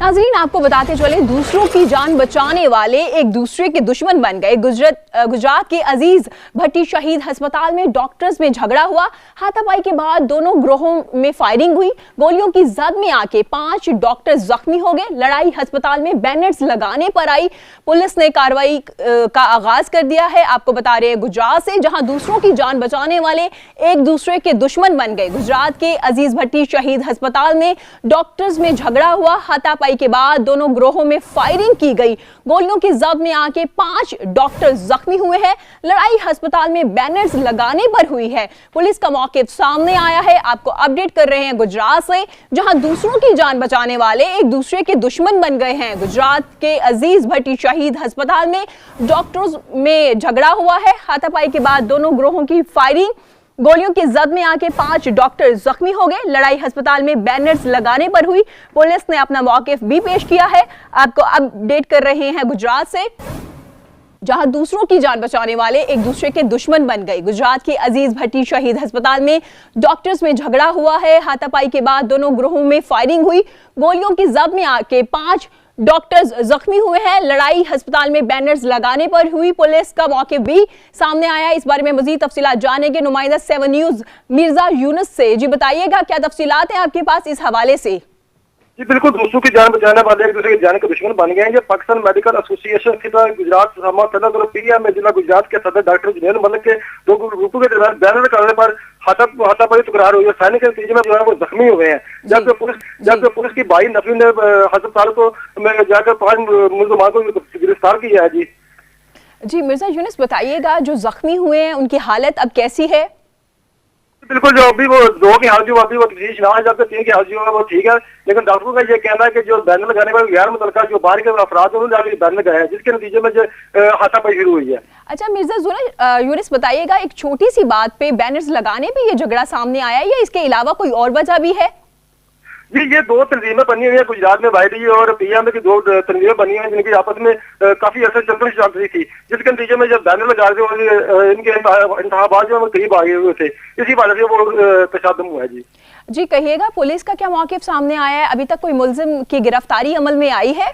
नाज़रीन, आपको बताते चले, दूसरों की जान बचाने वाले एक दूसरे के दुश्मन बन गए। गुजरात के अजीज भट्टी शहीद अस्पताल में डॉक्टर्स में झगड़ा हुआ। हाथापाई के बाद दोनों ग्रोहों में फायरिंग हुई। गोलियों की जद में आके 5 डॉक्टर जख्मी हो गए। लड़ाई अस्पताल में बैनर्स लगाने पर आई। पुलिस ने कार्रवाई का आगाज कर दिया है। आपको बता रहे हैं गुजरात से, जहां दूसरों की जान बचाने वाले एक दूसरे के दुश्मन बन गए। गुजरात के अजीज भट्टी शहीद अस्पताल में डॉक्टर्स में झगड़ा हुआ। हाथापाई के बाद दोनों ग्रोहों में फायरिंग की गई। गोलियों की जद में आके 5 डॉक्टर जख्मी हुए हैं। लड़ाई अस्पताल में बैनर्स लगाने पर हुई है। पुलिस का मौके सामने आया है। आपको अपडेट कर रहे हैं गुजरात से, जहां दूसरों की जान बचाने वाले एक दूसरे के दुश्मन बन गए हैं। गुजरात के अजीज भट्टी शहीद अस्पताल में डॉक्टर्स में झगड़ा हुआ है। हाथापाई के बाद दोनों ग्रोहों की फायरिंग, गोलियों की जद में आके 5 डॉक्टर जख्मी हो गए। लड़ाई अस्पताल में बैनर्स लगाने पर हुई। पुलिस ने अपना मौकिफ भी पेश किया है। आपको अपडेट कर रहे हैं गुजरात से, जहां दूसरों की जान बचाने वाले एक दूसरे के दुश्मन बन गए। गुजरात के अजीज भट्टी शहीद अस्पताल में डॉक्टर्स में झगड़ा हुआ है। हाथापाई के बाद दोनों ग्रोहों में फायरिंग हुई। गोलियों की जद में आके 5 डॉक्टर्स जख्मी हुए हैं। लड़ाई अस्पताल में बैनर्स लगाने पर हुई। पुलिस का मौके भी सामने आया। इस बारे में मजीद तफसीलात जानेंगे नुमाइंदा 7 न्यूज़ मिर्जा यूनुस से। जी बताइएगा, क्या तफसीलात हैं आपके पास इस हवाले से? जी बिल्कुल, दूसरों की जान बचाने वाले एक दूसरे की जान के दुश्मन बन गए हैं। ये पाकिस्तान मेडिकल एसोसिएशन की गुजरात में जिला गुजरात के सदर डॉक्टर जुनैद मलिक के दो ग्रुपों के दरमियान बैनर करने पर हाथापाई तकरार हुई है। सैनिक के नतीजे में जो है वो जख्मी हुए हैं। जबकि पुलिस की 22 नफरी ने अस्पताल को जाकर 5 मुलजमान को गिरफ्तार किया है। जी मिर्जा यूनुस, बताइएगा, जो जख्मी हुए हैं उनकी हालत अब कैसी है? बिल्कुल, जो अभी वो 2 की हालत जो अभी वो तफ्तीश ना है, जबकि 3 की हालत जो है वो ठीक है। लेकिन डॉक्टरों का ये कहना है कि जो बैनर लगाने वाले गैर मुतल्लका जो बाहर के अफराद उन्होंने आगे बैनर लगाया है, जिसके नतीजे में जो हाथापाई शुरू हुई है। अच्छा मिर्जा यूनुस, बताइएगा, एक छोटी सी बात पे बैनर्स लगाने पे ये झगड़ा सामने आया है या इसके अलावा कोई और वजह भी है? जी, ये 2 तंजीमें बनी हुई है गुजरात में, वाईडी और पीएम की 2 तंजीमें बनी हुई हैं, जिनकी आपस में काफी अर्से चल रही थी, जिसके नतीजे में जब बैनर लगा रहे इनके इंतखाबात जो करीब आगे हुए थे, इसी वजह से वो तशादुम हुआ है। जी कहिएगा, पुलिस का क्या मौकिफ सामने आया है? अभी तक कोई मुलजिम की गिरफ्तारी अमल में आई है?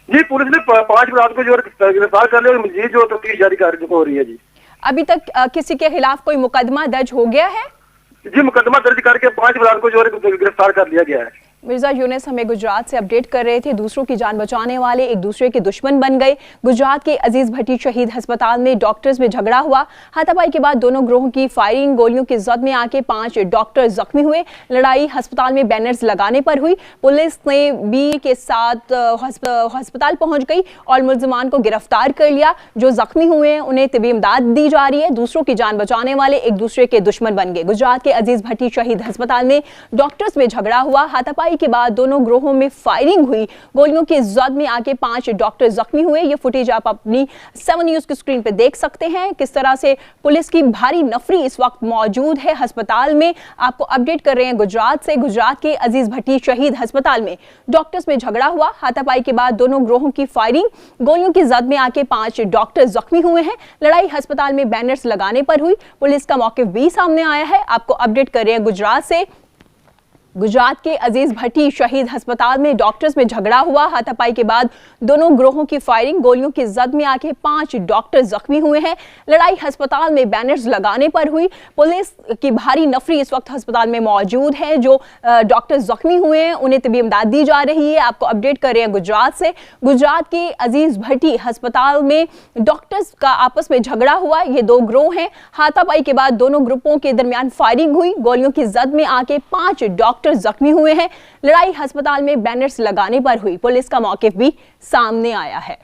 जी, पुलिस ने 5 अफराद को जो गिरफ्तार कर लिया और मजीद जो तफ्तीश जारी हो रही है। जी, अभी तक किसी के खिलाफ कोई मुकदमा दर्ज हो गया है? जी, मुकदमा दर्ज करके 5 अफराद को जो गिरफ्तार कर लिया गया है। मिर्जा यूनुस हमें गुजरात से अपडेट कर रहे थे। दूसरों की जान बचाने वाले एक दूसरे के दुश्मन बन गए। गुजरात के अजीज भट्टी शहीद अस्पताल में डॉक्टर्स में झगड़ा हुआ। हाथापाई के बाद दोनों ग्रोहों की फायरिंग, गोलियों की जद में आके 5 डॉक्टर जख्मी हुए। लड़ाई अस्पताल में बैनर्स लगाने पर हुई। पुलिस ने बी के साथ अस्पताल पहुंच गई और मुलजमान को गिरफ्तार कर लिया। जो जख्मी हुए हैं उन्हें तिबी इमदाद दी जा रही है। दूसरों की जान बचाने वाले एक दूसरे के दुश्मन बन गए। गुजरात के अजीज भट्टी शहीद अस्पताल में डॉक्टर्स में झगड़ा हुआ। हाथापाई के बाद दोनों ग्रोहों में फायरिंग हुई। गोलियों की जद में आके 5 डॉक्टर जख्मी हुए। ये फुटेज आप अपनी 7 न्यूज़ की स्क्रीन पे देख सकते हैं, किस तरह से पुलिस की भारी नफरी इस वक्त मौजूद है अस्पताल में। आपको अपडेट कर रहे हैं गुजरात से। गुजरात के अजीज भट्टी शहीद अस्पताल में डॉक्टर्स में झगड़ा हुआ। हाथापाई के बाद दोनों ग्रोहों की फायरिंग, गोलियों की जद में आके 5 डॉक्टर जख्मी हुए हैं। लड़ाई अस्पताल में बैनर्स लगाने पर हुई। पुलिस का मौकिफ भी सामने आया है। आपको अपडेट कर रहे हैं गुजरात से। गुजरात के अजीज भट्टी शहीद अस्पताल में डॉक्टर्स में झगड़ा हुआ। हाथापाई के बाद दोनों ग्रोहों की फायरिंग, गोलियों की जद में आके 5 डॉक्टर जख्मी हुए हैं। लड़ाई अस्पताल में बैनर्स लगाने पर हुई। पुलिस की भारी नफरी इस वक्त अस्पताल में मौजूद है। जो डॉक्टर जख्मी हुए हैं उन्हें तिबी इमदाद दी जा रही है। आपको अपडेट कर रहे हैं गुजरात से। गुजरात के अजीज भट्टी अस्पताल में डॉक्टर्स का आपस में झगड़ा हुआ। ये 2 ग्रोह हैं। हाथापाई के बाद दोनों ग्रुपों के दरमियान फायरिंग हुई। गोलियों की जद में आके 5 डॉक्टर जख्मी हुए हैं। लड़ाई अस्पताल में बैनर्स लगाने पर हुई। पुलिस का मौकिफ भी सामने आया है।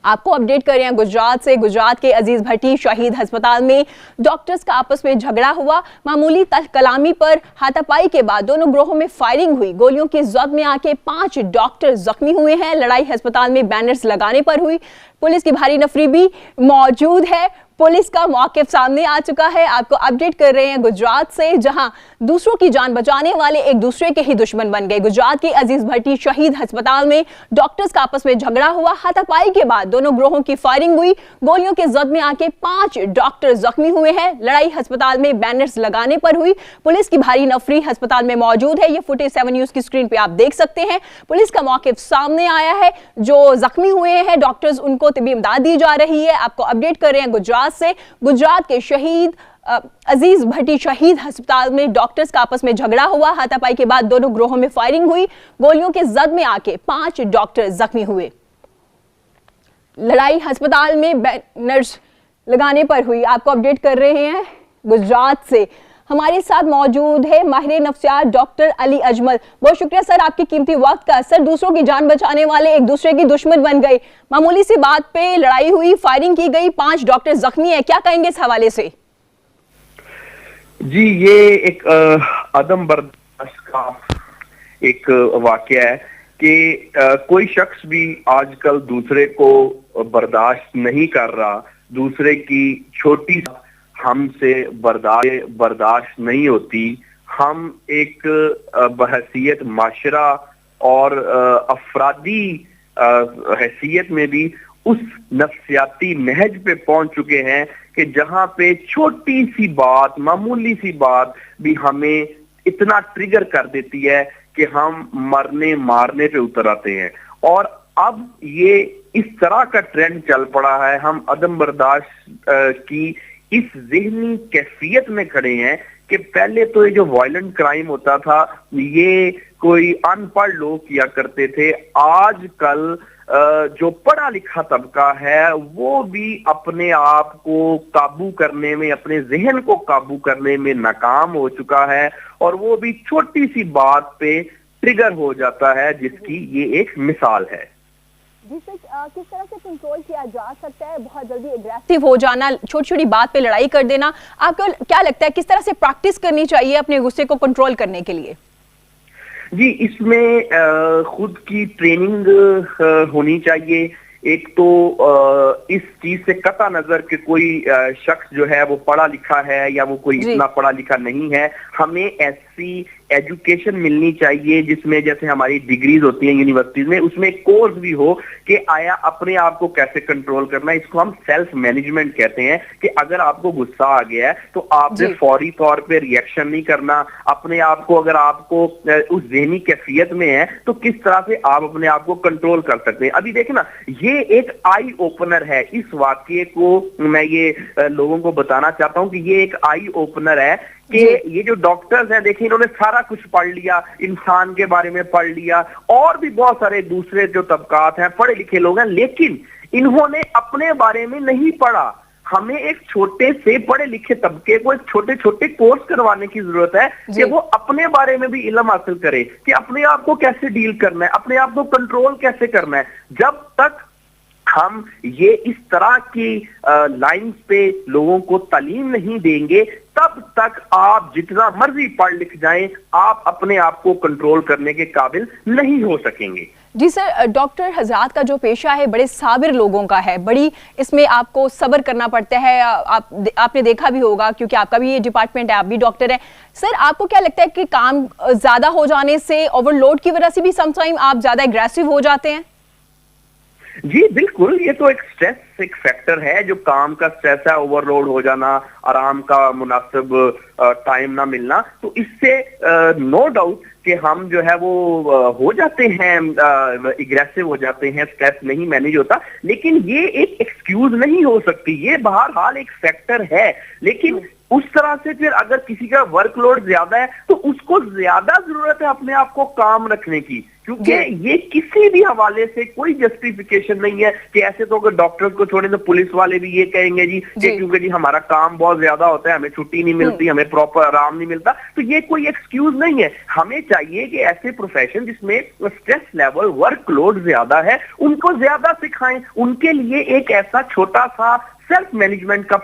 आपको अपडेट कर रहे हैं गुजरात से। गुजरात के अजीज भट्टी शहीद अस्पताल में डॉक्टर्स का आपस में झगड़ा हुआ। मामूली कलामी पर हाथापाई के बाद दोनों ग्रोहों में फायरिंग हुई। गोलियों की जद में आके 5 डॉक्टर जख्मी हुए हैं। लड़ाई अस्पताल में बैनर्स लगाने पर हुई। पुलिस की भारी नफरी भी मौजूद है। पुलिस का मौकिफ सामने आ चुका है। आपको अपडेट कर रहे हैं गुजरात से, जहां दूसरों की जान बचाने वाले एक दूसरे के ही दुश्मन बन गए। गुजरात के अजीज भट्टी शहीद अस्पताल में डॉक्टर्स का आपस में झगड़ा हुआ। हाथापाई के बाद दोनों ग्रोहों की फायरिंग हुई। गोलियों के जद में आके 5 डॉक्टर जख्मी हुए हैं। लड़ाई अस्पताल में बैनर्स लगाने पर हुई। पुलिस की भारी नफरी अस्पताल में मौजूद है। ये फुटेज 7 न्यूज की स्क्रीन पे आप देख सकते हैं। पुलिस का मौकिफ सामने आया है। जो जख्मी हुए हैं डॉक्टर्स, उनको तिब्बी इमदाद दी जा रही है। आपको अपडेट कर रहे हैं गुजरात से। गुजरात के शहीद अजीज भट्टी शहीद अस्पताल में डॉक्टर्स का आपस में झगड़ा हुआ। हाथापाई के बाद दोनों ग्रोहों में फायरिंग हुई। गोलियों के जद में आके 5 डॉक्टर जख्मी हुए। लड़ाई अस्पताल में बैनर्स लगाने पर हुई। आपको अपडेट कर रहे हैं गुजरात से। हमारे साथ मौजूद है माहिर नफ्सियात डॉक्टर अली अजमल। बहुत शुक्रिया सर आपके कीमती वक्त का। सर, दूसरों की जान बचाने वाले एक दूसरे की दुश्मन बन गए। मामूली सी बात पे लड़ाई हुई, फायरिंग की गई, 5 डॉक्टर जख्मी है। क्या कहेंगे इस हवाले से? जी, ये एक अदम बर्दाश्त का एक वाकया है कि कोई शख्स भी आजकल दूसरे को बर्दाश्त नहीं कर रहा। दूसरे की छोटी हमसे बर्दाश्त नहीं होती। हम एक बहसीयत माशरा और अफरादी हैसियत में भी उस नफ्सियाती नहज पे पहुंच चुके हैं कि जहां पे छोटी सी बात, मामूली सी बात भी हमें इतना ट्रिगर कर देती है कि हम मरने मारने पे उतर आते हैं। और अब ये इस तरह का ट्रेंड चल पड़ा है। हम अदम बर्दाश्त की इस ज़हनी कैफियत में खड़े हैं कि पहले तो ये जो वायलेंट क्राइम होता था ये कोई अनपढ़ लोग किया करते थे। आजकल जो पढ़ा लिखा तबका है वो भी अपने आप को काबू करने में, अपने जहन को काबू करने में नाकाम हो चुका है और वो भी छोटी सी बात पे ट्रिगर हो जाता है, जिसकी ये एक मिसाल है। जिसे किस तरह से कंट्रोल किया जा सकता है? बहुत जल्दी एग्रेसिव हो जाना, छोटी छोटी बात पे लड़ाई कर देना, आपको क्या लगता है किस तरह से प्रैक्टिस करनी चाहिए अपने गुस्से को कंट्रोल करने के लिए? जी, इसमें खुद की ट्रेनिंग होनी चाहिए। एक तो इस चीज से कता नजर कि कोई शख्स जो है वो पढ़ा लिखा है या वो कोई इतना पढ़ा लिखा नहीं है। हमें ऐसी एजुकेशन मिलनी चाहिए जिसमें जैसे हमारी डिग्रीज होती हैं यूनिवर्सिटीज में, उसमें एक कोर्स भी हो कि आया अपने आप को कैसे कंट्रोल करना है। इसको हम सेल्फ मैनेजमेंट कहते हैं कि अगर आपको गुस्सा आ गया है तो आपने फौरी तौर पे रिएक्शन नहीं करना। अपने आप को, अगर आपको उस ज़हनी कैफियत में है तो किस तरह से आप अपने आप को कंट्रोल कर सकते हैं। अभी देखें ना, ये एक आई ओपनर है। इस वाकये को मैं ये लोगों को बताना चाहता हूं कि ये एक आई ओपनर है कि ये जो डॉक्टर्स हैं, देखिए इन्होंने सारा कुछ पढ़ लिया, इंसान के बारे में पढ़ लिया और भी बहुत सारे दूसरे जो तबकात हैं, पढ़े लिखे लोग हैं, लेकिन इन्होंने अपने बारे में नहीं पढ़ा। हमें एक छोटे से पढ़े लिखे तबके को एक छोटे छोटे कोर्स करवाने की जरूरत है कि वो अपने बारे में भी इल्म हासिल करे कि अपने आप को कैसे डील करना है, अपने आप को कंट्रोल कैसे करना है। जब तक हम ये इस तरह की लाइंस पे लोगों को तालीम नहीं देंगे, तब तक आप जितना मर्जी पढ़ लिख जाएं, आप अपने आप को कंट्रोल करने के काबिल नहीं हो सकेंगे। जी सर, डॉक्टर हजरात का जो पेशा है बड़े साबिर लोगों का है, बड़ी इसमें आपको सब्र करना पड़ता है। आपने देखा भी होगा क्योंकि आपका भी ये डिपार्टमेंट है, आप भी डॉक्टर हैं। सर, आपको क्या लगता है कि काम ज्यादा हो जाने से, ओवरलोड की वजह से भी समटाइम आप ज्यादा एग्रेसिव हो जाते हैं? जी बिल्कुल, ये तो एक स्ट्रेस एक फैक्टर है। जो काम का स्ट्रेस है, ओवरलोड हो जाना, आराम का मुनासिब टाइम ना मिलना, तो इससे नो डाउट कि हम जो है वो हो जाते हैं, एग्रेसिव हो जाते हैं, स्ट्रेस नहीं मैनेज होता। लेकिन ये एक एक्सक्यूज नहीं हो सकती, ये बहरहाल एक फैक्टर है। लेकिन उस तरह से फिर अगर किसी का वर्कलोड ज्यादा है तो उसको ज्यादा जरूरत है अपने आप को काम रखने की, क्योंकि ये किसी भी हवाले से कोई जस्टिफिकेशन नहीं है कि ऐसे तो अगर डॉक्टर्स को छोड़े तो पुलिस वाले भी ये कहेंगे जी कि क्योंकि जी हमारा काम बहुत ज्यादा होता है, हमें छुट्टी नहीं मिलती, हमें प्रॉपर आराम नहीं मिलता। तो ये कोई एक्सक्यूज नहीं है। हमें चाहिए कि ऐसे प्रोफेशन जिसमें स्ट्रेस लेवल, वर्कलोड ज्यादा है, उनको ज्यादा सिखाएं। उनके लिए एक ऐसा छोटा सा सेल्फ मैनेजमेंट का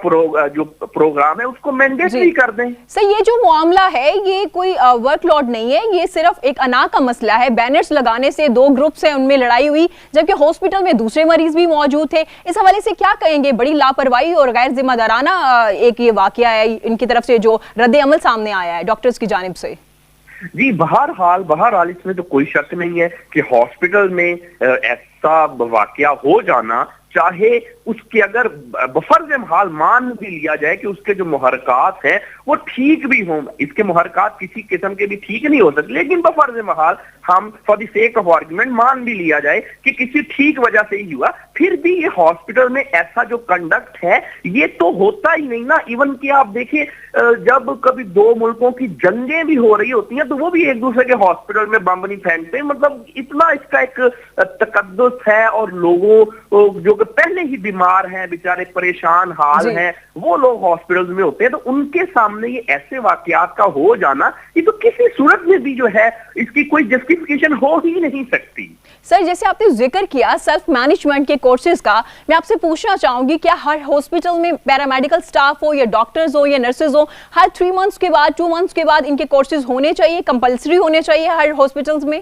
जो प्रोग्राम है उसको मैंडेटरी कर दें। सर, ये जो मामला है ये कोई वर्कलोड नहीं है, ये सिर्फ एक अना का मसला है। बैनर्स लगाने से दो ग्रुप्स हैं, उनमें लड़ाई हुई, जबकि हॉस्पिटल में दूसरे मरीज भी मौजूद थे। इस हवाले से क्या कहेंगे? बड़ी लापरवाही और गैर जिम्मेदाराना एक ये वाकया है इनकी तरफ से जो रद्द अमल सामने आया है डॉक्टर्स की जानिब से। जी, बहरहाल इसमें तो कोई शक नहीं है कि हॉस्पिटल में ऐसा वाकया हो जाना, चाहे उसके अगर बफर्ज हाल मान भी लिया जाए कि उसके जो मुहरकात हैं वो ठीक भी हों, इसके मुहरकात किसी किस्म के भी ठीक नहीं हो सकते, लेकिन बफर्ज हाल हम for the sake of argument मान भी लिया जाए कि किसी ठीक वजह से ही हुआ, फिर भी ये हॉस्पिटल में ऐसा जो कंडक्ट है ये तो होता ही नहीं ना। इवन कि आप देखिए, जब कभी दो मुल्कों की जंगें भी हो रही होती हैं तो वो भी एक दूसरे के हॉस्पिटल में बम नहीं फेंकते। मतलब इतना इसका एक तकद्दुस है, और लोगों जो पहले ही बीमार हैं, बेचारे परेशान हाल हैं, वो लोग हॉस्पिटल्स में होते हैं, तो उनके सामने ये ऐसे वाकयात का हो जाना, ये तो किसी सूरत में भी जो है इसकी कोई जस्टिफिकेशन हो ही नहीं सकती। सर, जैसे आपने जिक्र किया सेल्फ मैनेजमेंट के कोर्सेज का, मैं आपसे पूछना चाहूंगी क्या हर हॉस्पिटल में पैरामेडिकल स्टाफ हो या डॉक्टर्स हो या नर्सेज हो, हर 3 मंथ्स के बाद 2 मंथ्स के बाद इनके कोर्सेज होने चाहिए, कंपलसरी होने चाहिए हर हॉस्पिटल्स में?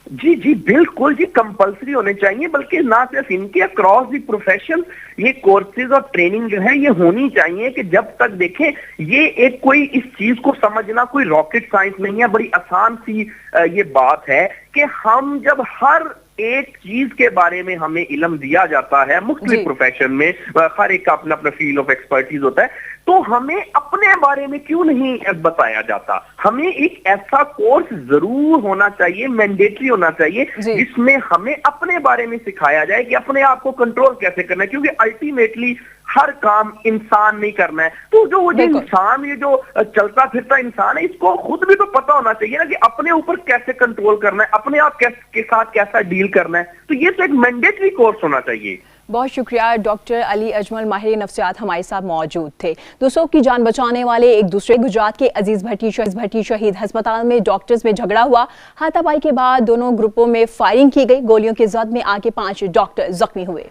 जी बिल्कुल जी, कंपलसरी होने चाहिए, बल्कि ना सिर्फ इनके, अक्रॉस दी प्रोफेशन ये कोर्सेज और ट्रेनिंग जो है ये होनी चाहिए। कि जब तक देखें ये एक कोई इस चीज को समझना कोई रॉकेट साइंस नहीं है, बड़ी आसान सी ये बात है कि हम जब हर एक चीज के बारे में हमें इल्म दिया जाता है मुख्तलिफ प्रोफेशन में, हर एक का अपना अपना फील्ड ऑफ एक्सपर्टीज होता है, तो हमें अपने बारे में क्यों नहीं बताया जाता? हमें एक ऐसा कोर्स जरूर होना चाहिए, मैंडेटरी होना चाहिए, जिसमें हमें अपने बारे में सिखाया जाए कि अपने आप को कंट्रोल कैसे करना है, क्योंकि अल्टीमेटली हर काम इंसान नहीं करना है। तो जो इंसान, ये जो चलता फिरता इंसान है, इसको खुद भी तो पता होना चाहिए ना कि अपने ऊपर कैसे कंट्रोल करना है, अपने आप के साथ कैसा डील करना है। तो ये तो एक मैंडेटरी कोर्स होना चाहिए। बहुत शुक्रिया। डॉक्टर अली अजमल, माहिर नफ्सियात, हमारे साथ मौजूद थे। दूसरों की जान बचाने वाले एक दूसरे। गुजरात के अजीज भट्टी शहीद अस्पताल में डॉक्टर्स में झगड़ा हुआ। हाथापाई के बाद दोनों ग्रुपों में फायरिंग की गई। गोलियों के जद में आगे 5 डॉक्टर जख्मी हुए।